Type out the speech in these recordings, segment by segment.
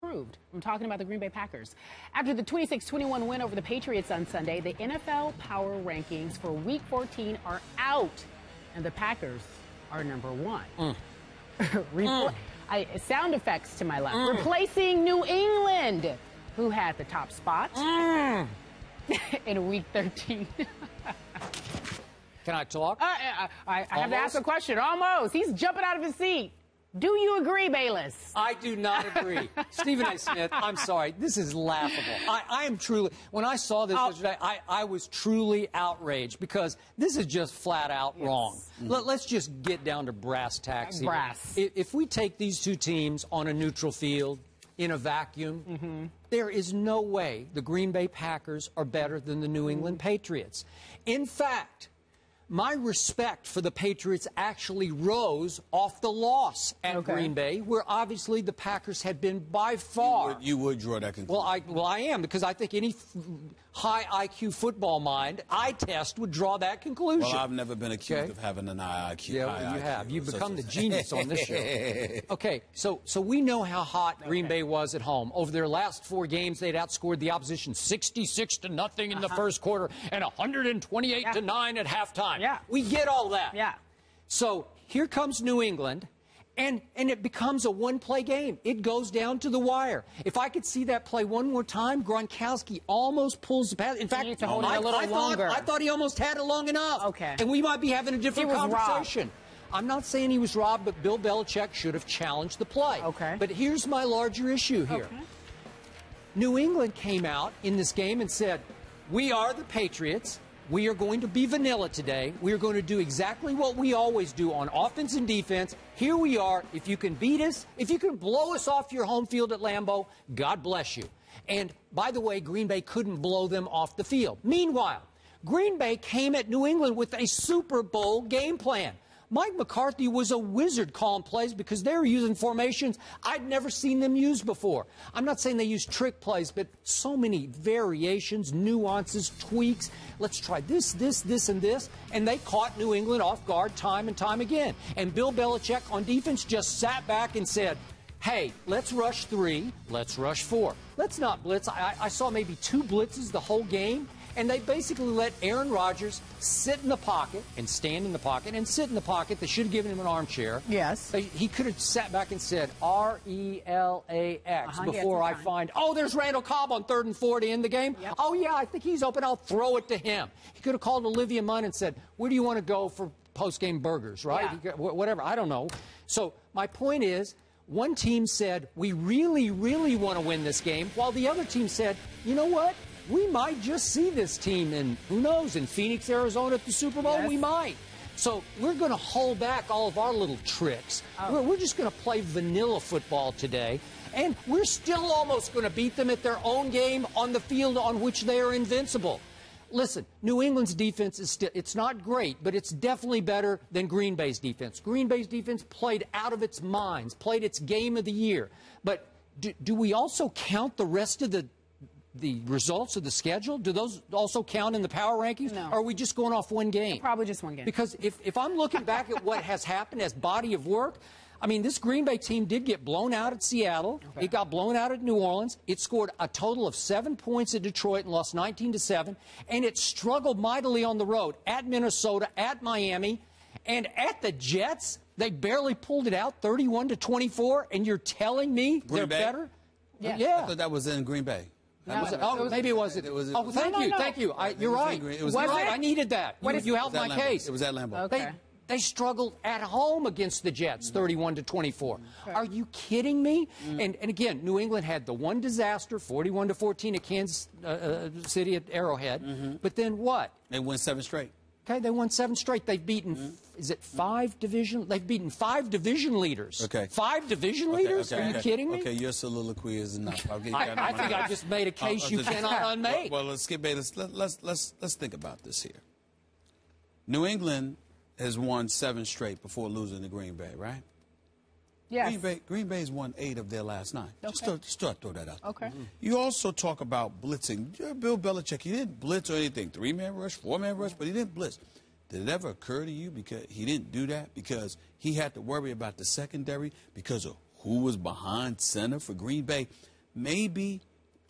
improved. I'm talking about the Green Bay Packers. After the 26-21 win over the Patriots on Sunday, the NFL Power Rankings for Week 14 are out, and the Packers are number one. Sound effects to my left. Replacing New England, who had the top spot in Week 13. Can I talk? I have to ask a question. Almost. He's jumping out of his seat. Do you agree, Bayless? I do not agree. Stephen A. Smith, I'm sorry. This is laughable. I am truly, when I saw this yesterday, I was truly outraged because this is just flat out wrong. Let's just get down to brass tacks here. If we take these two teams on a neutral field, in a vacuum, there is no way the Green Bay Packers are better than the New England Patriots. In fact, my respect for the Patriots actually rose off the loss at Green Bay, where obviously the Packers had been by far. You would draw that conclusion. Well, I am, because I think any high IQ football mind, eye test, would draw that conclusion. Well, I've never been accused of having an high IQ. Yeah, well, you have. You've become the genius on this show. Okay, so we know how hot Green Bay was at home. Over their last 4 games, they'd outscored the opposition 66-0 in the first quarter and 128-9 at halftime. Yeah. We get all that. Yeah. So here comes New England, and it becomes a one-play game. It goes down to the wire. If I could see that play one more time, Gronkowski almost pulls the pass. In fact, I thought he almost had it long enough. Okay. And we might be having a different conversation. I'm not saying he was robbed, but Bill Belichick should have challenged the play. Okay. But here's my larger issue here. New England came out in this game and said, we are the Patriots. We are going to be vanilla today. We are going to do exactly what we always do on offense and defense. Here we are. If you can beat us, if you can blow us off your home field at Lambeau, God bless you. And by the way, Green Bay couldn't blow them off the field. Meanwhile, Green Bay came at New England with a Super Bowl game plan. Mike McCarthy was a wizard calling plays because they were using formations I'd never seen them use before. I'm not saying they use trick plays, but so many variations, nuances, tweaks. Let's try this, and this. And they caught New England off guard time and time again. And Bill Belichick on defense just sat back and said, hey, let's rush 3, let's rush 4. Let's not blitz. I saw maybe 2 blitzes the whole game. And they basically let Aaron Rodgers sit in the pocket and stand in the pocket and sit in the pocket. They should have given him an armchair. Yes. He could have sat back and said RELAX before I find, there's Randall Cobb on 3rd and 4 to end the game. Yep. Oh, yeah, I think he's open. I'll throw it to him. He could have called Olivia Munn and said, where do you want to go for post-game burgers, right? Yeah. Whatever. I don't know. So my point is, one team said, we really, really want to win this game, while the other team said, you know what? We might just see this team in, who knows, in Phoenix, Arizona at the Super Bowl. We might. So we're going to hold back all of our little tricks. We're just going to play vanilla football today. And we're still almost going to beat them at their own game on the field on which they are invincible. Listen, New England's defense is still, it's not great, but it's definitely better than Green Bay's defense. Green Bay's defense played out of its minds, played its game of the year. But do we also count the rest of the results of the schedule? Do those also count in the power rankings? No. Or are we just going off one game? Probably just one game. Because if I'm looking back at what has happened as body of work, I mean, this Green Bay team did get blown out at Seattle. It got blown out at New Orleans. It scored a total of 7 points at Detroit and lost 19-7. And it struggled mightily on the road at Minnesota, at Miami, and at the Jets. They barely pulled it out, 31-24. And you're telling me they're better? Yeah. I thought that was in Green Bay. Maybe it wasn't. Thank you. You're right. I needed that. You helped my case. It was at Lambeau. Okay. They struggled at home against the Jets, 31-24. Are you kidding me? And again, New England had the one disaster, 41-14 at Kansas City at Arrowhead. But then what? They won 7 straight. Okay, they won 7 straight. They've beaten, is it 5 division? They've beaten 5 division leaders. Okay. 5 division leaders? Are you kidding me? Okay, your soliloquy is enough. I think I just made a case you cannot unmake. Well, let's think about this here. New England has won 7 straight before losing to Green Bay, right? Yes. Green Bay's won 8 of their last 9. Okay. Just throw that out. Okay. You also talk about blitzing. Bill Belichick, he didn't blitz or anything. 3-man rush, 4-man rush, but he didn't blitz. Did it ever occur to you because he didn't do that because he had to worry about the secondary because of who was behind center for Green Bay? maybe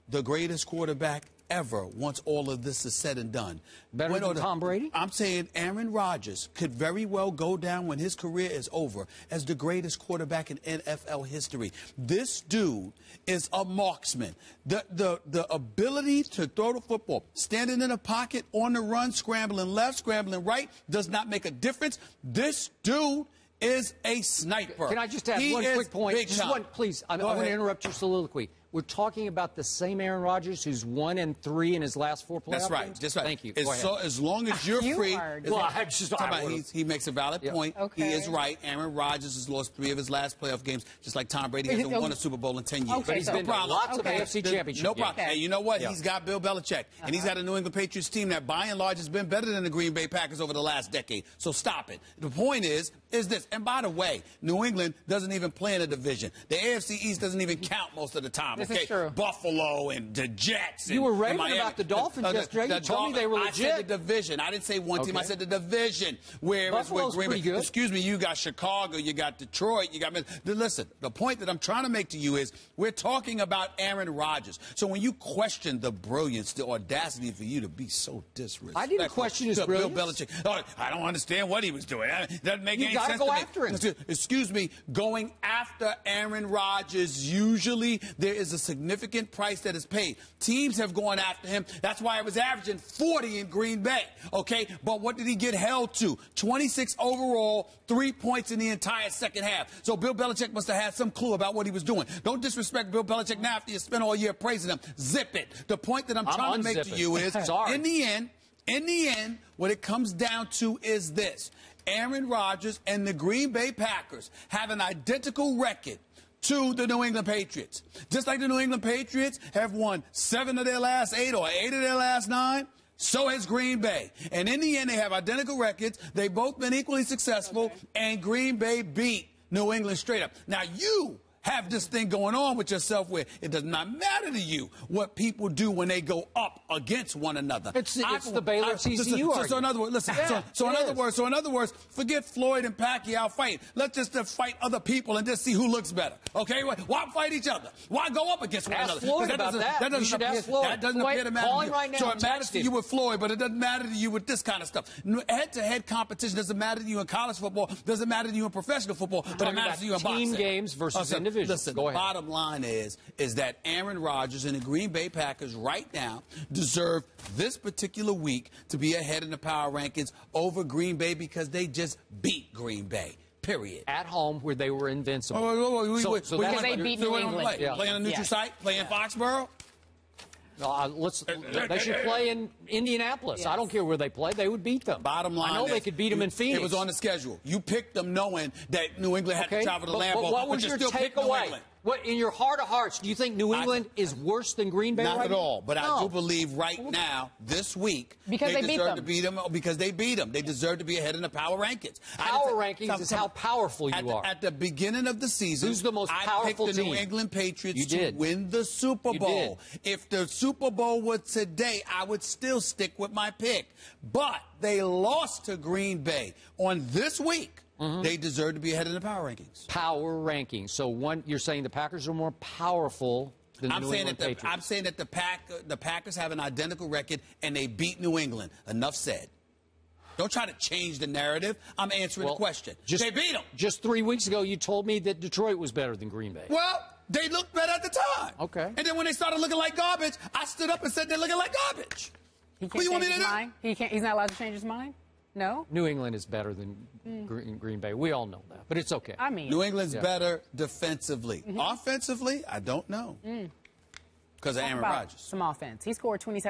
the greatest quarterback ever once all of this is said and done. Better than Tom Brady? I'm saying Aaron Rodgers could very well go down when his career is over as the greatest quarterback in NFL history. This dude is a marksman. The ability to throw the football, standing in a pocket, on the run, scrambling left, scrambling right, does not make a difference. This dude is a sniper. Can I just add one quick point? Just one, please. I want to interrupt your soliloquy. We're talking about the same Aaron Rodgers who's 1-3 in his last 4 playoff That's right. games? That's right. Thank you. As long as you're free. He makes a valid point. Okay. He is right. Aaron Rodgers has lost 3 of his last playoff games, just like Tom Brady hasn't won a Super Bowl in 10 years. Okay, but he's been to lots of AFC championship No problem. games. And you know what? He's got Bill Belichick, and he's got a New England Patriots team that, by and large, has been better than the Green Bay Packers over the last decade. So stop it. The point is this. And by the way, New England doesn't even play in a division. The AFC East doesn't even count most of the time. This okay? is true. Buffalo and the Jets. You were raving about the Dolphins yesterday. You told me they were legit. I said the division. I didn't say one team. I said the division. Whereas with Green Bay, excuse me, you got Chicago, you got Detroit, you got. Listen, the point that I'm trying to make to you is we're talking about Aaron Rodgers. So when you question the brilliance, the audacity for you to be so disrespectful, I didn't question his brilliance. Bill Belichick. Oh, I don't understand what he was doing. It doesn't make any sense. You got to go after him. Excuse me, going after Aaron Rodgers, usually there is a significant price that is paid. Teams have gone after him. That's why it was averaging 40 in Green Bay, okay? But what did he get held to? 26 overall, 3 points in the entire second half. So Bill Belichick must have had some clue about what he was doing. Don't disrespect Bill Belichick now after you spent all year praising him. Zip it. The point that I'm trying to make to you is, in the end, what it comes down to is this. Aaron Rodgers and the Green Bay Packers have an identical record to the New England Patriots. Just like the New England Patriots have won 7 of their last 8 or 8 of their last 9, so has Green Bay. And in the end, they have identical records. They've both been equally successful, and Green Bay beat New England straight up. Now, you have this thing going on with yourself where it does not matter to you what people do when they go up against one another. It's the Baylor TCU argument. So in other words, listen. Yeah, so in other words, forget Floyd and Pacquiao fight. Let's just fight other people and just see who looks better. Okay? Why fight each other? Why go up against one another? Floyd about that. That doesn't appear to matter to you. Right now, so it matters to you with Floyd, but it doesn't matter to you with this kind of stuff. Head-to-head competition doesn't matter to you in college football. Doesn't matter to you in professional football. But it matters to you in boxing. Team games versus individuals. Listen, go ahead. Bottom line is that Aaron Rodgers and the Green Bay Packers right now deserve this particular week to be ahead in the power rankings over Green Bay because they just beat Green Bay. Period. At home where they were invincible. So that's they beat New England. Play on a neutral site? Play in Foxborough? They should play in Indianapolis. Yes. I don't care where they play. They would beat them. Bottom line, I know they could beat them in Phoenix. It was on the schedule. You picked them knowing that New England had to travel to Lambeau. But what was your takeaway? What, in your heart of hearts, do you think New England is worse than Green Bay? Not at all. But I do believe right now, this week, because they deserve to beat them. Because they beat them. They deserve to be ahead in the power rankings. Power rankings is how powerful you are. At the beginning of the season, who's the most powerful I picked the New England Patriots to win the Super Bowl. If the Super Bowl were today, I would still stick with my pick. But they lost to Green Bay on this week. They deserve to be ahead in the power rankings. Power rankings. So you're saying the Packers are more powerful than the New England Patriots. I'm saying that the Packers have an identical record and they beat New England. Enough said. Don't try to change the narrative. I'm answering the question. They beat them. Just 3 weeks ago, you told me that Detroit was better than Green Bay. Well, they looked better at the time. Okay. And then when they started looking like garbage, I stood up and said they're looking like garbage. What do you want me to do? He's not allowed to change his mind? No? New England is better than Green Bay. We all know that, but it's okay. I mean, New England's better defensively. Offensively, I don't know. Because of Aaron Rodgers. Some offense. He scored 27.